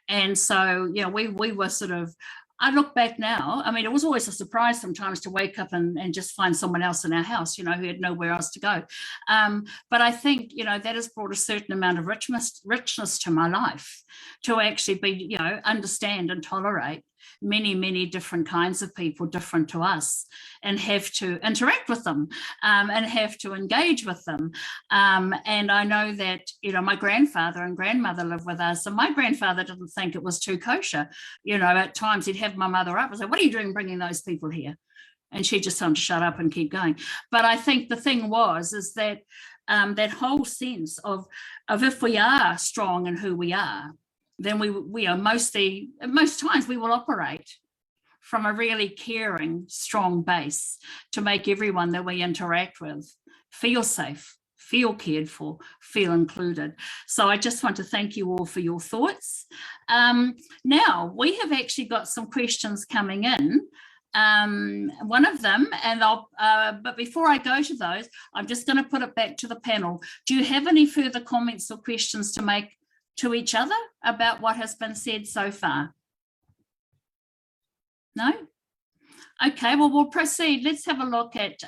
And so, we were sort of, I look back now, I mean, it was always a surprise sometimes to wake up and just find someone else in our house, who had nowhere else to go. But I think, that has brought a certain amount of richness to my life, to actually be, understand and tolerate many, many different kinds of people different to us, and have to interact with them, and have to engage with them. And I know that, my grandfather and grandmother lived with us, and my grandfather didn't think it was too kosher. At times he'd have my mother up and say, what are you doing bringing those people here? And she just told him to shut up and keep going. But I think the thing is that that whole sense of if we are strong in who we are, then we are most times we will operate from a really caring, strong base to make everyone that we interact with feel safe, feel cared for, feel included. So I just want to thank you all for your thoughts. Now, we have actually got some questions coming in. One of them, and but before I go to those, I'm just going to put it back to the panel. Do you have any further comments or questions to make to each other about what has been said so far? No? Okay, well, we'll proceed. Let's have a look at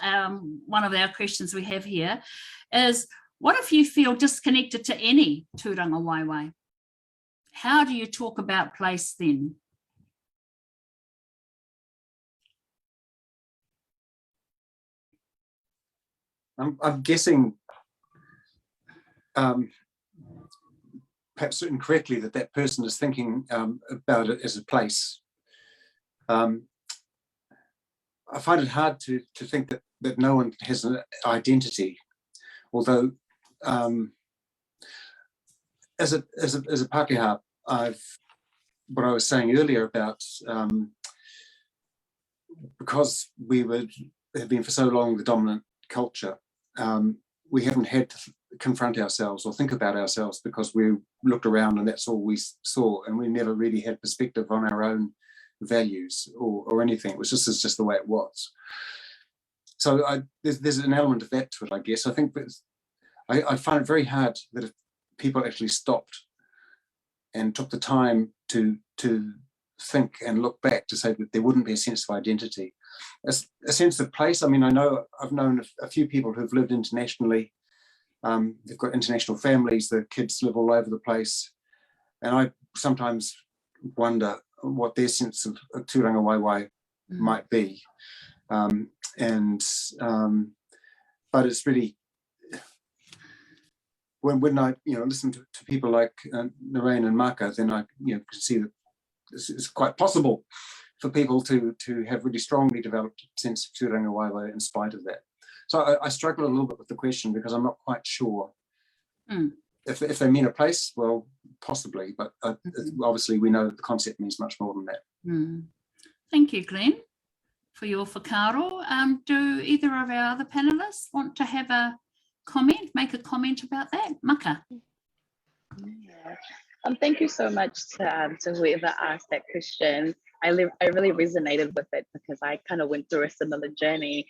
one of our questions we have here is, what if you feel disconnected to any tūrangawaewae? How do you talk about place then? I'm guessing, perhaps incorrectly, that person is thinking about it as a place. I find it hard to think that no one has an identity, although as a Pākehā, what I was saying earlier about because we have been for so long the dominant culture, we haven't had to confront ourselves or think about ourselves, because we looked around and that's all we saw, and we never really had perspective on our own values or anything. It was just the way it was. So there's an element of that to it, I guess. I think I find it very hard that if people actually stopped and took the time to think and look back, to say that there wouldn't be a sense of identity, a sense of place. I mean, I've known a few people who've lived internationally. They've got international families, their kids live all over the place, and I sometimes wonder what their sense of tūrangawaewae might be. But it's really, when I listen to people like Nurain and Maka, then I can see that it's quite possible for people to have really strongly developed sense of tūrangawaewae in spite of that. So I struggle a little bit with the question because I'm not quite sure. Mm. If they mean a place, well, possibly, but obviously we know that the concept means much more than that. Mm. Thank you, Glenn, for your whakaaro. Do either of our other panelists want to have a comment, make a comment about that? Maka. Yeah. Thank you so much to whoever asked that question. I really resonated with it because I kind of went through a similar journey.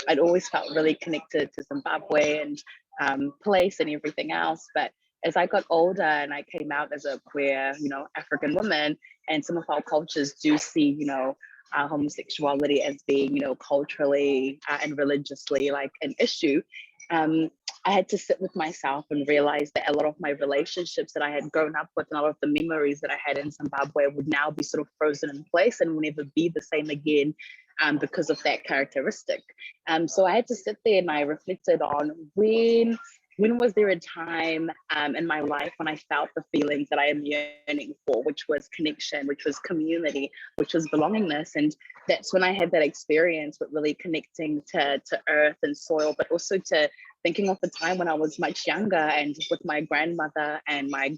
I'd always felt really connected to Zimbabwe and place and everything else. But as I got older and I came out as a queer, African woman, and some of our cultures do see, homosexuality as being, culturally and religiously like an issue. I had to sit with myself and realize that a lot of my relationships that I had grown up with and a lot of the memories that I had in Zimbabwe would now be sort of frozen in place and will never be the same again because of that characteristic. So I had to sit there and I reflected on when was there a time in my life when I felt the feelings that I am yearning for, which was connection, which was community, which was belongingness. And that's when I had that experience with really connecting to earth and soil, but also to thinking of the time when I was much younger and with my grandmother and my,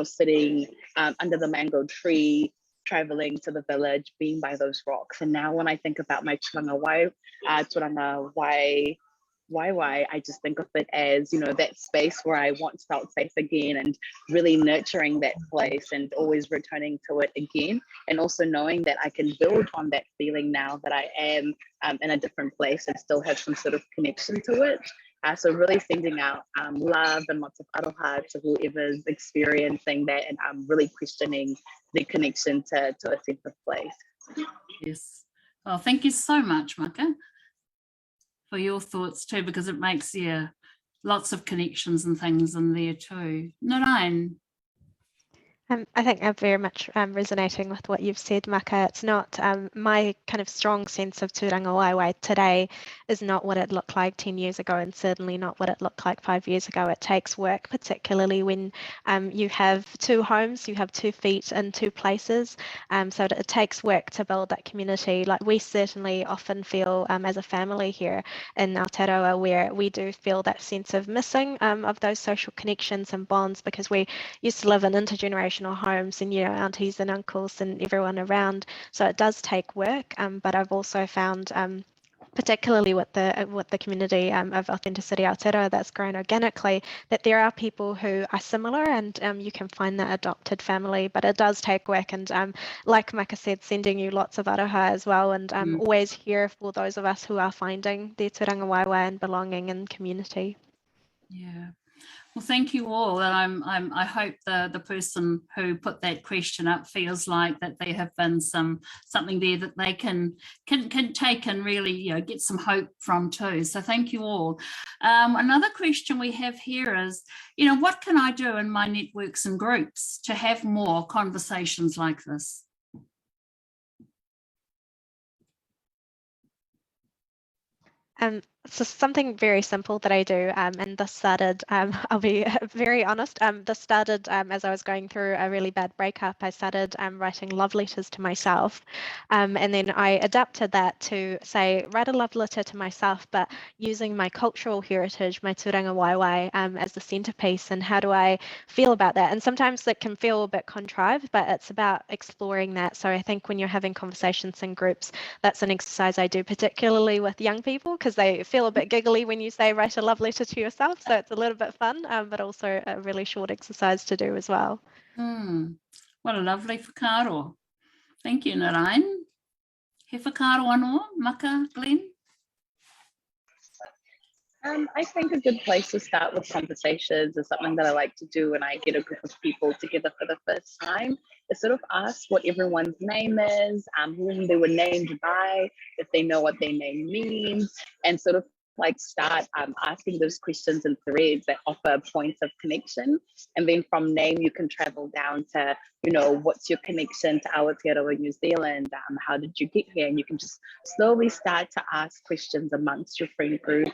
sitting under the mango tree, traveling to the village, being by those rocks. And now when I think about my Tūrangawaewae, I just think of it as, that space where I once felt safe again and really nurturing that place and always returning to it again. And also knowing that I can build on that feeling now that I am in a different place and still have some sort of connection to it. So really sending out love and lots of aroha to whoever's experiencing that, and really questioning the connection to a sense of place. Yes. Well, thank you so much, Maka, for your thoughts too, because it makes, lots of connections and things in there too. Nurain. I think I'm very much resonating with what you've said, Maka. It's not my kind of strong sense of tūrangawaewae today is not what it looked like 10 years ago, and certainly not what it looked like 5 years ago. It takes work, particularly when you have two homes, you have 2 feet in 2 places. So it takes work to build that community. Like we certainly often feel as a family here in Aotearoa, where we do feel that sense of missing of those social connections and bonds, because we used to live in intergenerational homes and aunties and uncles and everyone around, so it does take work, but I've also found particularly with the community of Authenticity Aotearoa that's grown organically, that there are people who are similar, and you can find that adopted family, but it does take work. And like Maka said, sending you lots of aroha as well, and always here for those of us who are finding their tūrangawaewae and belonging in community. Yeah. Well, thank you all, and I hope the person who put that question up feels like that there have been something there that they can take and really get some hope from too. So thank you all. Another question we have here is, what can I do in my networks and groups to have more conversations like this? So something very simple that I do, and this started, I'll be very honest, this started as I was going through a really bad breakup. I started writing love letters to myself, and then I adapted that to say, write a love letter to myself, but using my cultural heritage, my tūrangawaewae, as the centerpiece, and how do I feel about that? And sometimes it can feel a bit contrived, but it's about exploring that. So I think when you're having conversations in groups, that's an exercise I do, particularly with young people, because they feel a bit giggly when you say write a love letter to yourself, so it's a little bit fun, but also a really short exercise to do as well. What a lovely whakaaro. Thank you, Nurain. He whakaaro anō, Maka, Glenn? I think a good place to start with conversations is something that I like to do when I get a group of people together for the first time, is sort of ask what everyone's name is, whom they were named by, if they know what their name means, and sort of like start asking those questions in threads that offer points of connection. And then from name, you can travel down to, what's your connection to Aotearoa, New Zealand? How did you get here? And you can just slowly start to ask questions amongst your friend group.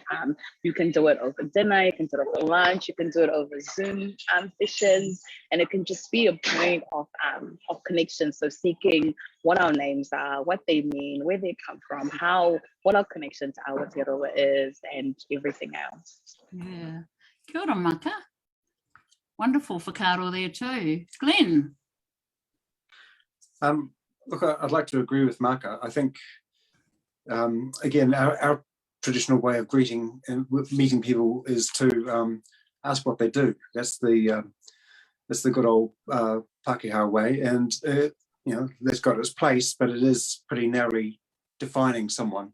You can do it over dinner, you can do it over lunch, you can do it over Zoom sessions, and it can just be a point of connection. So seeking what our names are, what they mean, where they come from, how what our connection to Aotearoa is and everything else. Yeah. Kia ora, Maka. Wonderful whakaaro there too. Glenn. Look, I'd like to agree with Maka. I think, again, our traditional way of greeting and meeting people is to ask what they do. That's the good old Pākehā way, and you know, that's got its place, but it is pretty narrowly defining someone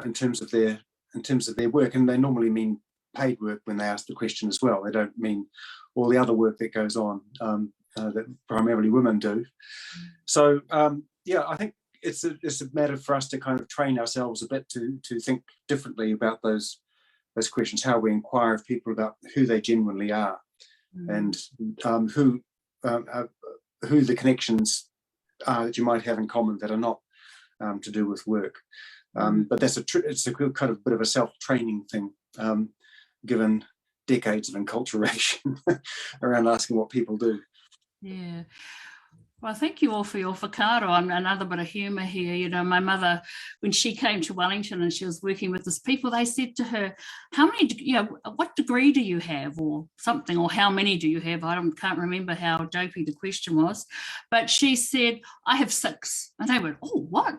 in terms of their work, and they normally mean paid work when they ask the question as well. They don't mean all the other work that goes on that primarily women do. So yeah, I think it's a matter for us to kind of train ourselves a bit to think differently about those questions, how we inquire of people about who they genuinely are, and who the connections are that you might have in common that are not to do with work. But it's a kind of bit of a self-training thing, given decades of enculturation around asking what people do. Yeah. Well, thank you all for your whakaaro. And another bit of humour here. You know, my mother, when she came to Wellington and she was working with these people, they said to her, how many, you know, what degree do you have, or something, or how many do you have? I can't remember how dopey the question was, but she said, I have 6. And they went, oh, what?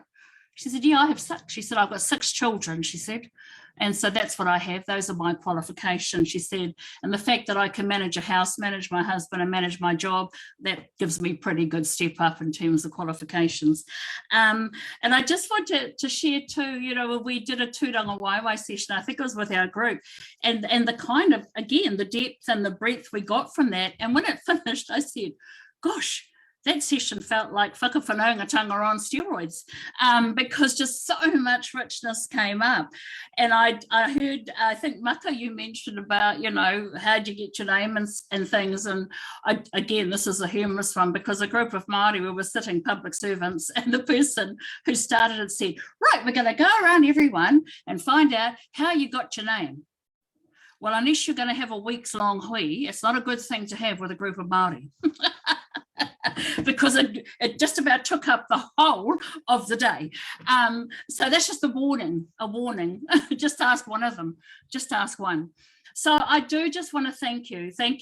She said, yeah, I have 6. She said, I've got 6 children, she said. And so that's what I have. Those are my qualifications, she said. And the fact that I can manage a house, manage my husband and manage my job, that gives me pretty good step up in terms of qualifications. And I just want to share too, you know, we did a Tūrangawaewae session, I think it was with our group, and the kind of, again, the depth and the breadth we got from that. And when it finished, I said, gosh, that session felt like whakawhanaungatanga on steroids, because just so much richness came up. And I heard, I think, Maka, you mentioned about, you know, how'd you get your name and things. And again, this is a humorous one, because a group of Māori, we were sitting public servants, and the person who started it said, right, we're going to go around everyone and find out how you got your name. Well, unless you're going to have a week's long hui, it's not a good thing to have with a group of Māori. Because it just about took up the whole of the day. So that's just a warning. Just ask one of them, just ask one. So I do just want to thank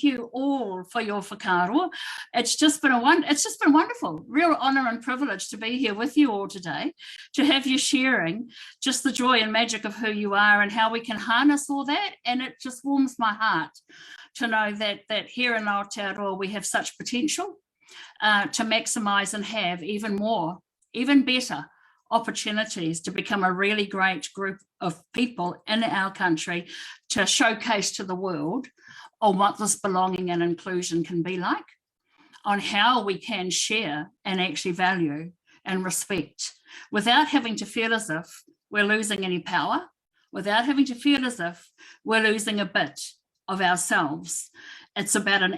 you all for your whakaaro. It's just been wonderful, real honour and privilege to be here with you all today, to have you sharing just the joy and magic of who you are and how we can harness all that. And it just warms my heart to know that here in Aotearoa we have such potential to maximise and have even more, even better opportunities to become a really great group of people in our country, to showcase to the world on what this belonging and inclusion can be like, on how we can share and actually value and respect without having to feel as if we're losing any power, without having to feel as if we're losing a bit of ourselves. It's about an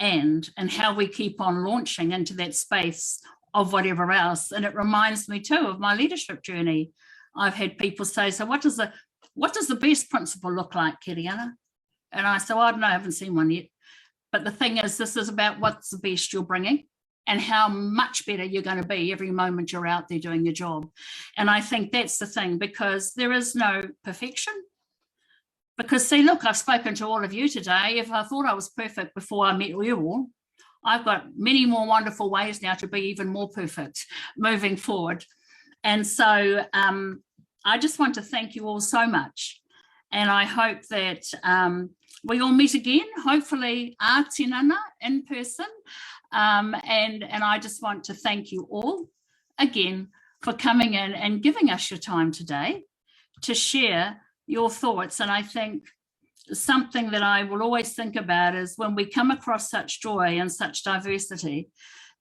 and how we keep on launching into that space of whatever else. And it reminds me too of my leadership journey. I've had people say, so what does the best principle look like, Keriana? And I said, well, I don't know, I haven't seen one yet. But the thing is, this is about what's the best you're bringing and how much better you're going to be every moment you're out there doing your job. And I think that's the thing, because there is no perfection. Because see, look, I've spoken to all of you today. If I thought I was perfect before I met you all, I've got many more wonderful ways now to be even more perfect moving forward. And so I just want to thank you all so much. And I hope that we all meet again, hopefully ātinana in person. And I just want to thank you all again for coming in and giving us your time today to share your thoughts. And I think something that I will always think about is when we come across such joy and such diversity,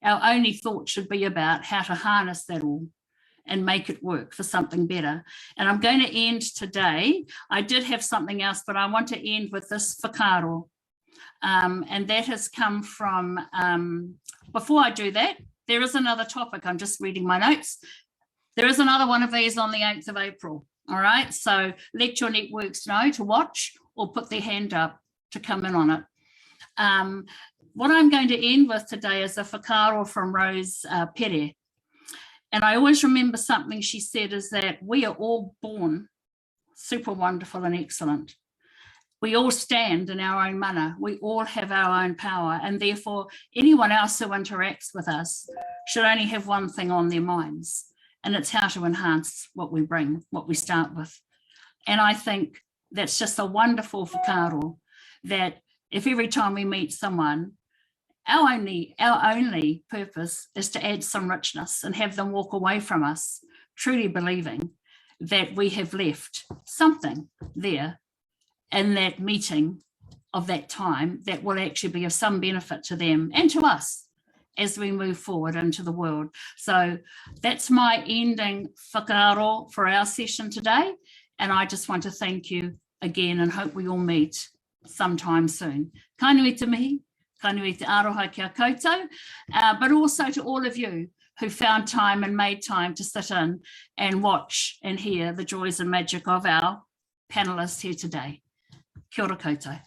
our only thought should be about how to harness that all and make it work for something better. And I'm going to end today. I did have something else, but I want to end with this whakaaro. And that has come from, before I do that, there is another topic. I'm just reading my notes. There is another one of these on the 8th of April. All right, so let your networks know to watch or put their hand up to come in on it. What I'm going to end with today is a whakaaro from Rose Pere. And I always remember something she said is that we are all born super wonderful and excellent. We all stand in our own mana. We all have our own power. And therefore, anyone else who interacts with us should only have one thing on their minds. And it's how to enhance what we bring, what we start with. And I think that's just a wonderful whakaaro, that if every time we meet someone, our only purpose is to add some richness and have them walk away from us, truly believing that we have left something there in that meeting of that time that will actually be of some benefit to them and to us as we move forward into the world. So that's my ending whakaaro for our session today. And I just want to thank you again and hope we all meet sometime soon. Ka nui te mihi, ka nui te aroha kia koutou, but also to all of you who found time and made time to sit in and watch and hear the joys and magic of our panelists here today. Kia ora koutou.